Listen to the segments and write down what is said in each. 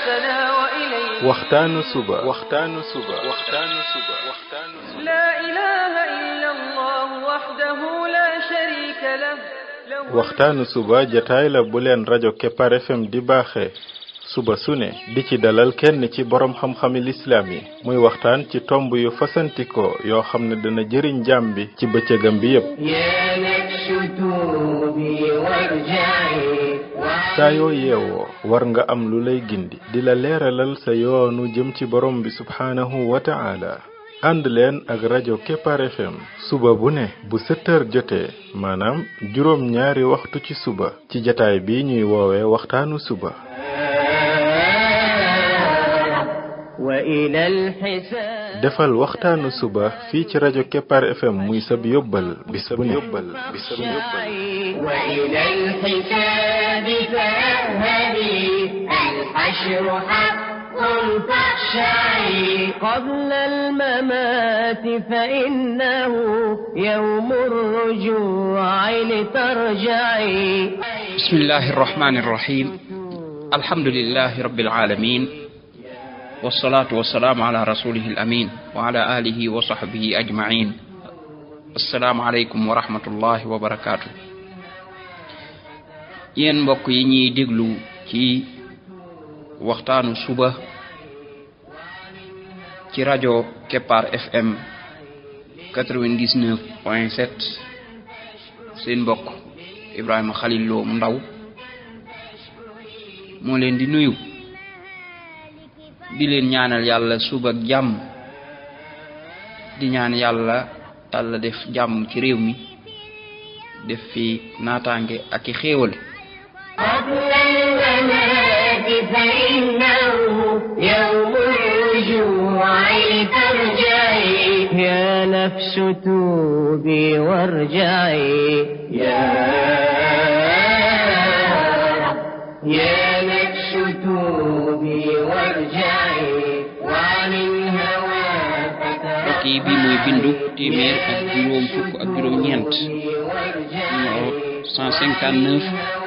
حياتنا وإليه waxtaanu suba لا إله إلا الله وحده لا شريك له waxtaanu suba jataay la bu leen rajo Kepar FM di baaxee suba su ne di ci dalal kenn ci borom xam-xami lislaam yi muy waxtaan ci tomb yu fasantikoo yoo xam ne dana jëriñ jaam bi ci bëccëgam bi yépp saa yoo yeewoo war nga am lu lay gindi di la leeralal sa yoonu jëm ci borom bi subhaanahu wa ta'ala ànd leen ak rajo Kepar FM suba bu ne bu 7 heures jotee maanaam juróom ñaari waxtu ci suba ci jataay bi ñuy woowee waxtaanu suba defal waxtaanu suba fii ci rajo Kepar FM muy sab yóbbal bis bu ne وإلى الحساب فاذهبي الحشر حق فاخشعي قبل الممات فإنه يوم الرجوع لترجعي بسم الله الرحمن الرحيم الحمد لله رب العالمين والصلاة والسلام على رسوله الأمين وعلى آله وصحبه أجمعين السلام عليكم ورحمة الله وبركاته yéen mbokk yi ñuy déglu ci waxtaanu suba ci rajo Kepar FM 99.7 seen mbokk Ibrahima Khalil Lo mu ndaw moo leen di nuyu di leen ñaanal yàlla suba ak jàmm di ñaan yàlla Yàlla def jàmm ci réew mi def fi naataange ak i xéewal قبل الممات فإنه يوم الرجوع لترجعي يا نفس توبي وارجعي يا نفس توبي وارجعي وعن الهوى kii bi mooy bindu téeméer ak juróom fukk ak juróom ñeent numéro 159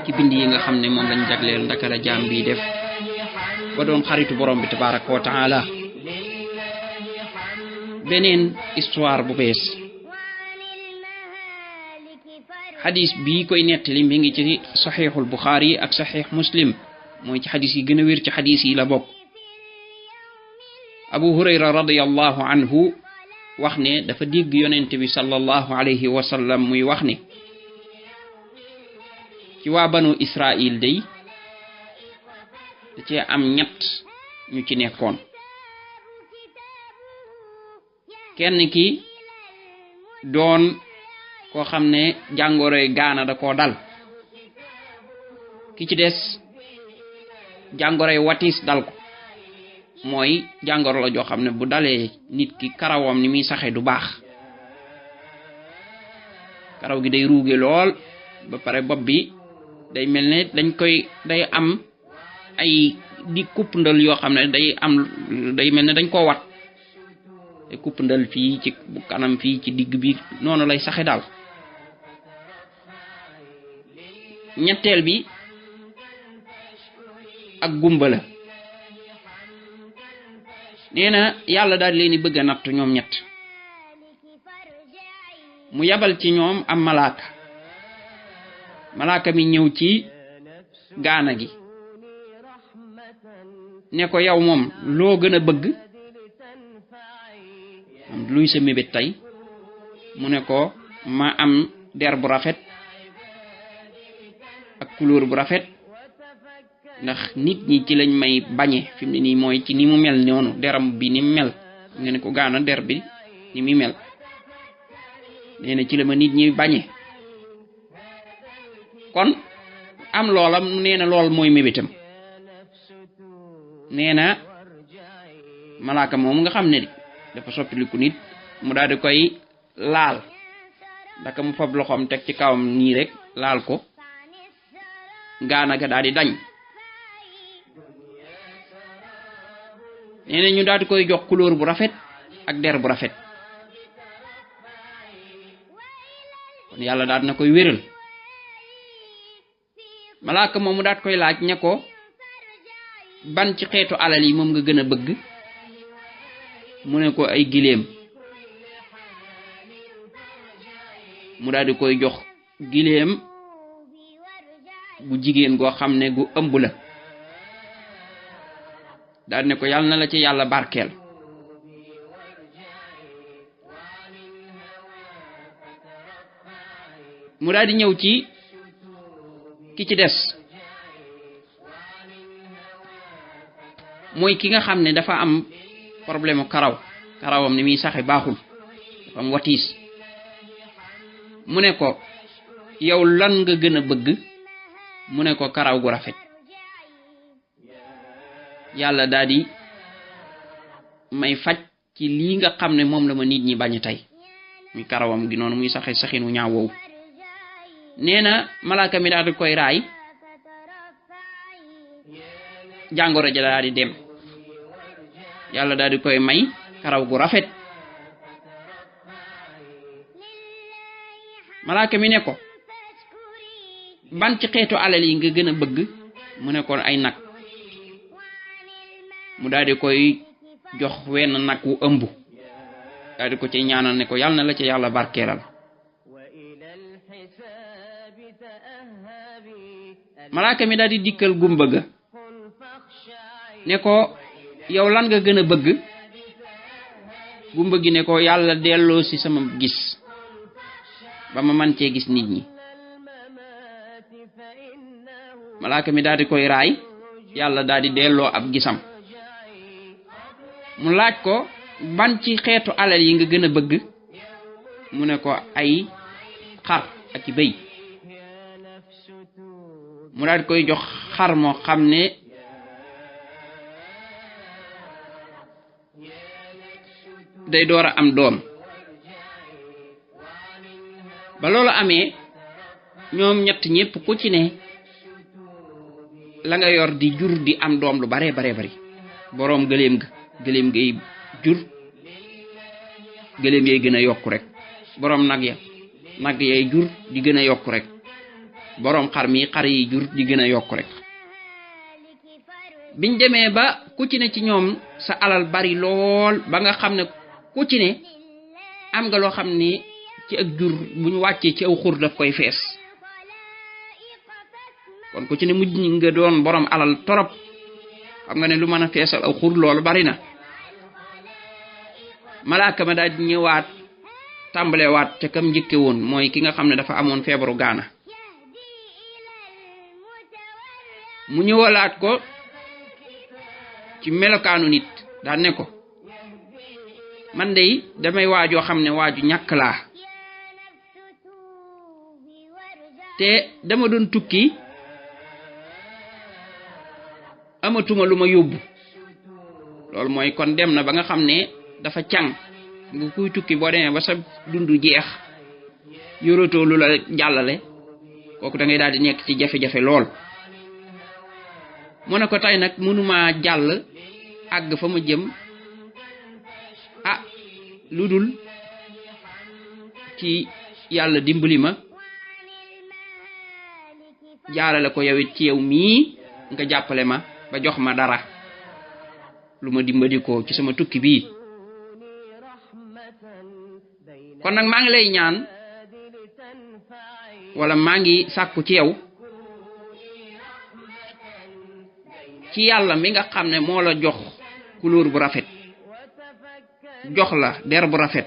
ci bind yi nga xam ne moom lañ jagleel ndaka la jaam bi def ba doon xaritu borom bi tabaraka wa taala beneen histoire bu bees xadis bi koy nettali mi ngi ci saxiixul Buxaari ak saxiix Muslim mooy ci xadis yi gën a wér ci xadis yi la bokk Abu Hurayra radiyallahu anhu wax ne dafa dégg yonent bi sallallahu alayhi wa sallam muy wax ne ci waa banu Israil day da cee am ñett ñu ci nekkoon kenn ki doon koo xam ne jàngoroy gaana da koo dal ki ci des jàngoroy watis dal ko mooy jàngoro la joo xam ne bu dalee nit ki karawam ni muy saxe du baax karaw gi day ruuge lool ba pare bopp bi day mel ne day am ay di kuppndal yoo xam ne day mel ne dañ koo wat te kuppndal fii ci bu kanam fii ci digg bi noonu lay saxe daal ñetteel bi ak gumba la nee na yàlla daal leen di bëgg a natt ñoom ñett mu yabal ci ñoom am malaaka mi ñëw ci gaana gi ne ko yow moom loo gën a bëgg luy sa mébét tey mu ne ko ma am der bu rafet ak couleur bu rafet ndax nit ñi ci lañ may bañe fi mu ne nii mooy ci ni mu mel noonu deram bi ni mu mel nga ne ko gaana der bi ni muy mel nee na ci la ma nit ñi bañe kon am loola nee na lool mooy mébétam nee na malaaka moom nga xam ne dafa soppiliku nit mu daal di koy laal ndaka mu fab loxoom teg ci kawam nii rek laal ko gaana ga daal di dañ nee na ñu daal di koy jox couleur bu rafet ak der bu rafet kon yàlla daal na koy wéral malaaka moomu daat koy laaj ne ko ban ci xeetu alal yi moom nga gën a bëgg mu ne ko ay giléem mu daal di koy jox giléem gu jigéen goo xam ne gu ëmb la daal ne ko yàlla na la ci yàlla barkeel mu daal di ñëw ci ki ci des mooy ki nga xam ne dafa am problème karawam ni muy saxe baaxul dafa am watiis mu ne ko yow lan nga gën a bëgg mu ne ko karaw gu rafet yàlla daal di may faj ci lii nga xam ne moom la ma nit ñi bañ tey muy karawam gi noonu muy saxe saxinu ñaaw woowu nee na malaaka mi daal di koy raay jàngoro ja daal di dem yàlla daal di koy may karaw gu rafet malaaka mi ne ko ban ci xeetu alal yi nga gën a bëgg mu ne ko ay nag mu daal di koy jox wenn nag wu ëmb daal di ko ci ñaanal ne ko yàlla na la ci yàlla barkeelal malaaka mi daal di dikkal gumba ga ne ko yow lan nga gën a bëgg gumba gi ne ko yàlla delloo ci sama gis ba ma man cee gis nit ñi malaaka mi daal di koy raay yàlla daal di delloo ab gisam mu laaj ko ban ci xeetu alal yi nga gën a bëgg mu ne ko ay xar ak i bëy mu daal di koy jox xar moo xam ne day door a am doom ba loolu amee ñoom ñett ñépp ku ci ne la nga yor di jur di am doom lu bare bari boroom gëléem ngay jur gëléem yay gën a yokku rek boroom nag yay jur di gën a yokku rek boroom xar yi jur di gën a yokku rek biñ demee ba ku ci ne ci ñoom sa alal bari lool ba nga xam ne ku ci ne am nga loo xam ne ci ak jur bu ñu wàccee ci aw xur daf koy fees kon ku ci ne mujj nga doon boroom alal torop xam nga ne lu mën a feesal aw xur loolu bari na malaaka ma daal di ñëwaat tàmbalewaat ca kam njëkke woon mooy ki nga xam ne dafa amoon feebaru gaana mu ñëwalaat ko ci melokaanu nit daan ne ko man de damay waajoo xam ne waaju ñàkk laa te dama doon tukki amatuma lu ma yóbbu loolu mooy kon dem na ba nga xam ne dafa càng nga kuy tukki boo demee ba sa dundu jeex yoratoo lu la jàllale kooku da ngay daal di nekk ci jafe-jafe lool mu ne ko tey nag mënuma jàll àgg fa ma jëm lu dul ci yàlla dimbali ma jaarale ko yow it ci yow mii nga jàppale ma ba jox ma dara lu ma dimbali ko ci sama tukki bii kon nag maa ngi lay ñaan wala maa ngi sàkku ci yow ci yàlla mi nga xam ne moo la jox couleur bu rafet jox la der bu rafet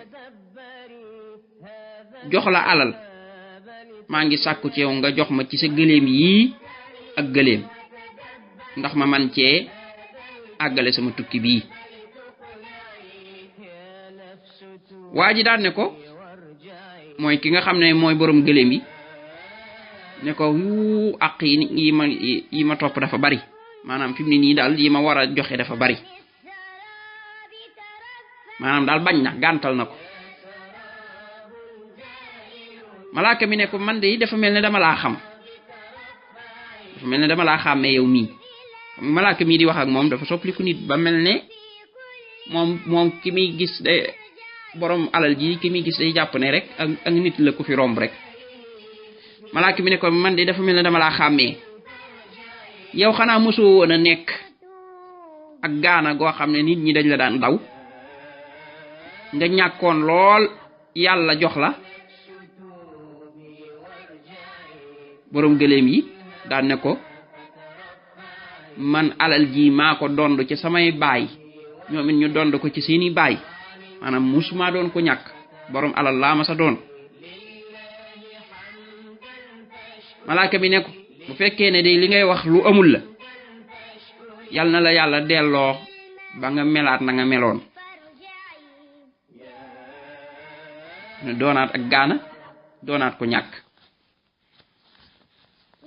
jox la alal maa ngi sàkku ci yow nga jox ma ci sa gëléem yii ak gëléem ndax ma man cee àggale sama tukki bii waa ji daan ne ko mooy ki nga xam ne mooy borom gëléem yi ne ko yu àq yi ma topp dafa bari maanaam fi mu ne nii daal yi ma war a joxe dafa bari maanaam daal bañ na gàntal na ko malaaka mi ne ko man de dafa mel ne dama laa xam dafa mel ne dama laa xàmmee yow mii malaaka mii di wax ak moom dafa soppaliku nit ba mel ne moom ki muy gis day borom alal ji ki muy gis day jàpp ne rek ak nit la ku fi romb rek malaaka mi ne ko man de dafa mel ne dama laa xàmmee yow xanaa mosoo woon a nekk ak gaana goo xam ne nit ñi dañ la daan daw nga ñàkkoon lool yàlla jox la borom gëléem yi daan ne ko man alal ji maa ko dond ci samay baay ñoom it ñu dond ko ci seeni baay maanaam musuma doon ko ñàkk borom alal laa ma sa doon malaaka mi ne ko bu fekkee ne day li ngay wax lu amul la yal na la yàlla delloo ba nga melaat na nga meloon ne doonaat ak gaana doonaat ko ñàkk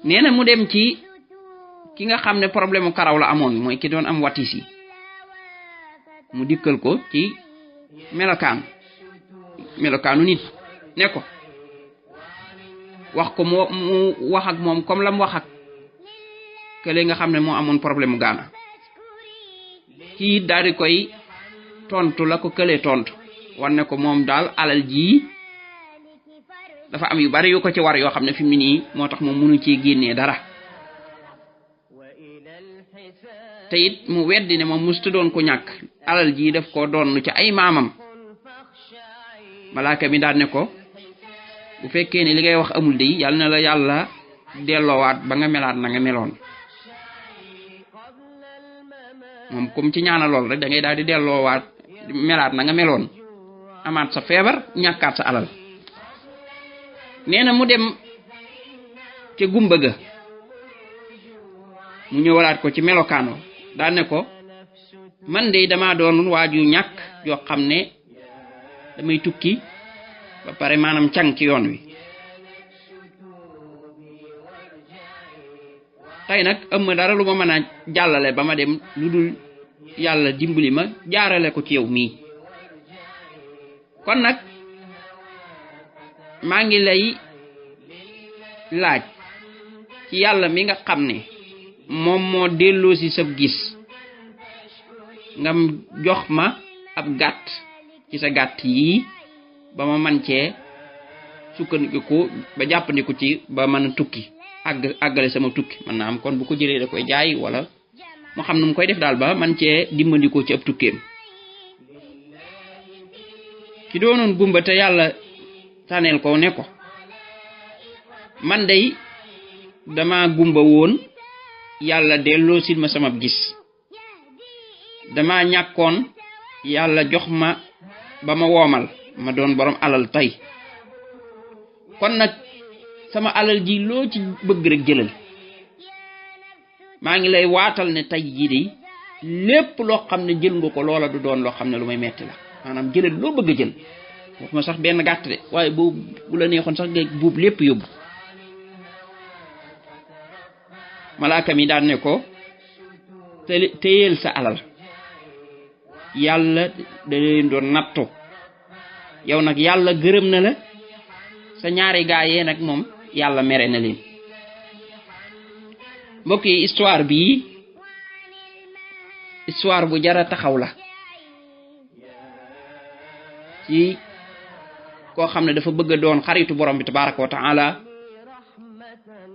nee na mu dem ci ki nga xam ne problème karaw la amoon mooy ki doon am watis yi mu dikkal ko ci melokaanu nit ne ko wax ko mu wax ak moom comme lam wax ak kële nga xam ne moo amoon problème mu gaana kii daal di koy tontu la ko kële tontu wan ne ko moom daal alal ji dafa am yu bari yu ko ci war yoo xam ne fi mu nii moo tax moom mënu ci génnee dara te it mu weddi ne moom musta doon ko ñàkk alal ji daf ko doon ci ay maamam malaaka mi daal ne ko bu fekkee ne li ngay wax amul de yàlla na la yàlla delloowaat ba nga melaat na nga meloon moom comme ci ñaana lool rek da ngay daal di delloowaat melaat na nga meloon amaat sa feebar ñàkkaat sa alal nee na mu dem ca gumba ga mu ñëwalaat ko ci melokaano daal ne ko man de dama doon waaju ñàkk yoo xam ne damay tukki ba pare maanaam càng ci yoon wi tey nag am ma dara lu ma mën a jàllale ba ma dem lu dul yàlla dimbali ma jaarale ko ci yow mii kon nag maa ngi lay laaj ci yàlla mi nga xam ne moom moo delloo si sab gis nga jox ma ab gàtt ci sa gàtt yi ba ma man cee sukkandiku ba jàppandiku ci ba mën a tukki àggale sama tukki man naa am kon bu ko jëlee da koy jaay wala mu xam nu mu koy def daal ba man cee dimbandikoo ci ab tukkeem ki doonoon gumba te yàlla tànneel ko ne ko man day dama gumba woon yàlla delloo sil ma sama gis dama ñàkkoon yàlla jox ma ba ma woomal ma doon borom alal tey kon nag sama alal ji loo ci bëgg rek jëlal maa ngi lay waatal ne tey jii de lépp loo xam ne jël nga ko loola du doon loo xam ne lu may metti la maanaam jëlal loo bëgg a jël waxuma sax benn gàtt de waaye bu la neexoon sax nga buub lépp yóbbu malaaka mi daan ne ko téyeel sa alal yàlla da leen doon nattu yow nag yàlla gërëm na la sa ñaari gaa yee nag moom yàlla mere na leen mbokk yi histoire bii histoire bu jara taxaw la ci koo xam ne dafa bëgg a doon xaritu borom bi tabaraka wa taala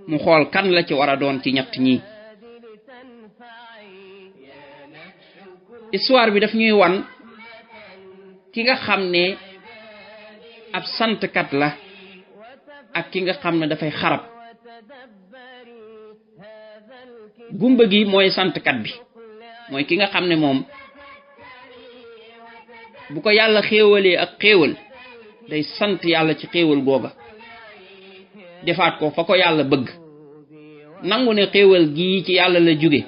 mu xool kan la ci war a doon ci ñett ñi histoire bi daf ñuy wan ki nga xam ne ab santkat la ak ki nga xam ne dafay xarab gumba gi mooy santkat bi mooy ki nga xam ne moom bu ko yàlla xéewalee ak xéewal day sant yàlla ci xéewal googa defaat ko fa ko yàlla bëgg nangu ne xéewal gii ci yàlla la jóge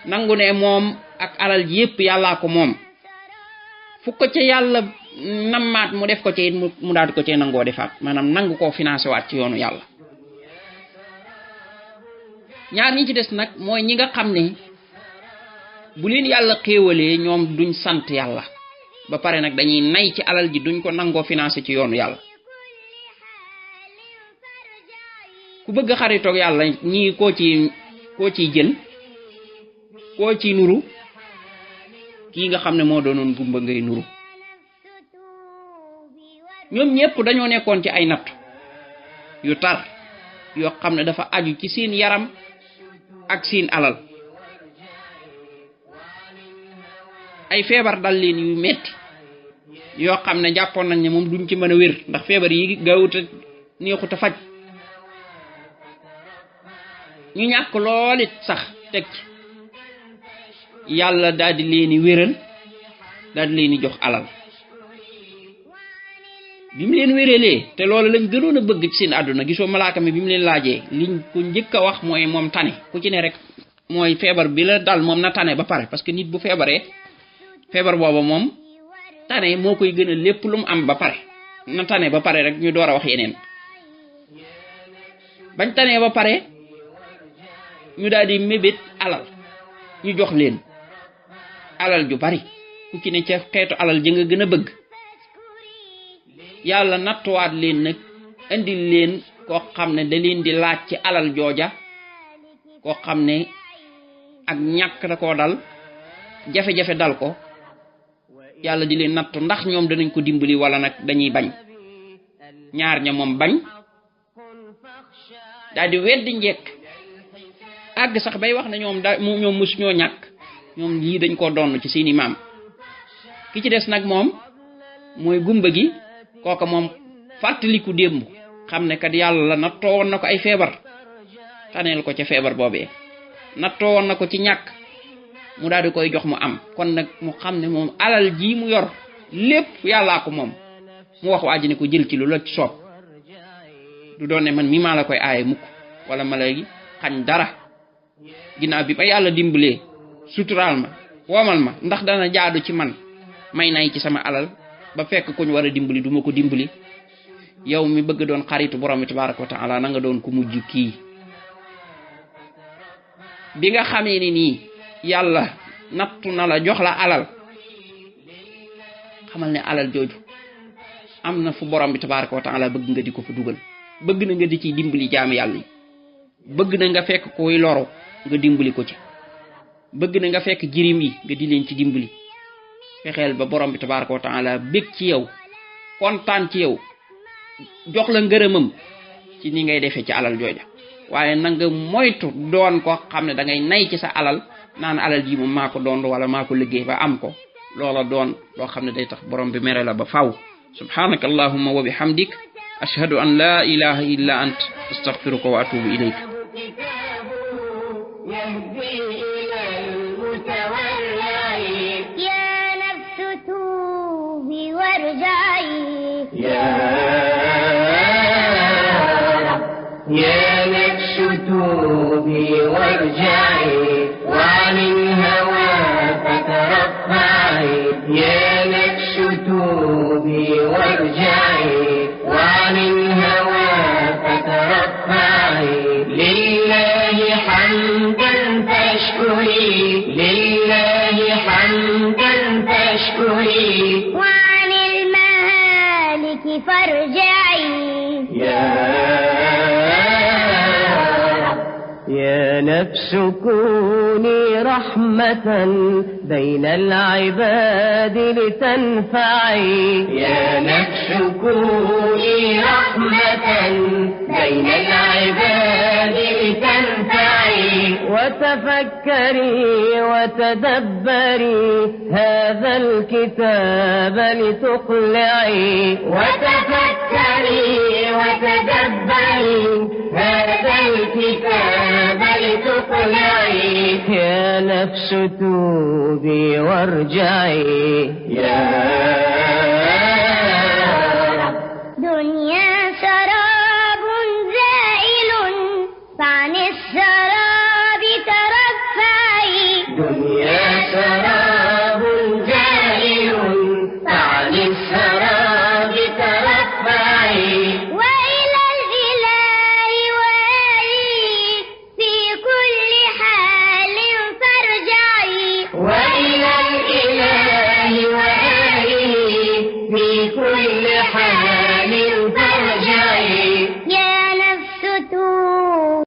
nangu ne moom ak alal ji yépp yàllaa ko moom fu ko ca yàlla nammaat mu def ko ci mu daal ko ci nangoo defaat maanaam nangu koo financé waat ci yoonu yàlla ñaar ñi ci des nag mooy ñi nga xam ne bu leen yàlla xéewalee ñoom duñ sant yàlla ba pare nag dañuy nay ci alal ji duñ ko nangoo financé ci yoonu yàlla ku bëgg xaritoog yàlla ñii koo ciy jël koo ciy nuru kii nga xam ne moo doonoon gumba ngay nuru ñoom ñépp dañoo nekkoon ci ay natt yu tar yoo xam ne dafa aju ci seen yaram ak seen alal ay feebar dal leen yu metti yoo xam ne jàppoon nañ ne moom duñ ci mën a wér ndax feebar yi gaawut a neexut a faj ñu ñàkk lool it sax teg ci yàlla daal di leen di wéral daal di leen di jox alal bi mu leen wéralee te loolu lañ gënoon a bëgg ci seen àdduna gisoo malaaka mi bi mu leen laajee liñ ko njëkk a wax mooy moom tane ku ci ne rek mooy feebar bi la dal moom na tane ba pare parce que nit bu feebaree feebar booba moom tane moo koy gën a lépp lu mu am ba pare na tane ba pare rek ñu door a wax yeneen bañ tane ba pare ñu daal di mébét alal ñu jox leen alal ju bari ku ci ne ca xeetu alal ji nga gën a bëgg yàlla nattuwaat leen nag indil leen koo xam ne da leen di laaj ci alal jooja koo xam ne ak ñàkk da koo dal jafe-jafe dal ko yàlla di leen nattu ndax ñoom danañ ko dimbali wala nag dañuy bañ ñaar ña moom bañ daal di weddi njekk àgg sax bay wax ne ñoom mus ñoo ñàkk ñoom lii dañ koo donn ci seeni maam ki ci des nag moom mooy gumba gi kooka moom fàttaliku démb xam ne kat yàlla nattoo woon na ko ay feebar taneel ko ca feebar boobee nattoo woon na ko ci ñàkk mu daal di koy jox mu am kon nag mu xam ne moom alal ji mu yor lépp yàllaa ko moom mu wax waa ji ne ko jël ci lu la ci soob du doon ne man mi maa la koy aaye mukk wala ma lay xañ dara ginnaaw bi ba yàlla dimbalee suturaal ma womal ma ndax dana jaadu ci man may nay ci sama alal ba fekk ku ñu war a dimbali du ma ko dimbali yow mi bëgg doon xaritu borom bi tabaraka wa taala na nga doon ku mujj kii bi nga xamee ni nii yàlla nattu na la jox la alal xamal ne alal jooju am na fu borom bi tabaraka wa taala bëgg nga di ko fa dugal bëgg na nga di ciy dimbali jaami yàlla yi bëgg na nga fekk koy loru nga dimbali ko ci bëgg na nga fekk jirim yi nga di leen ci dimbali fexeel ba borom bi tabaraka wa taala bég ci yow kontaan ci yow jox la ngërëmam ci ni ngay defee ci alal jooja waaye na nga moytu doon ko xam ne da ngay nay ci sa alal naan alal ji moom maa ko doon wala maa ko liggéey ba am ko loola doon loo xam ne day tax borom bi mere la ba faw subhanaka allahumma wa bihamdik ashhadu an la ilaha illa ant astaghfiruka wa atubu ilayk يا نفس توبي وارجعي وعن الهوى فترفعي يا نفس توبي وارجعي وعن الهوى فترفعي لله حمدا فاشكري لله حمدا فاشكري وعن المهالك فارجعي يا نفس كوني رحمة بين العباد لتنفعي يا نفس كوني رحمة بين العباد لتنفعي وتفكري وتدبري هذا الكتاب لتقلعي وتفكري وتدبري هذا الكتاب لتقلعي يا نفس توبي وارجعي يا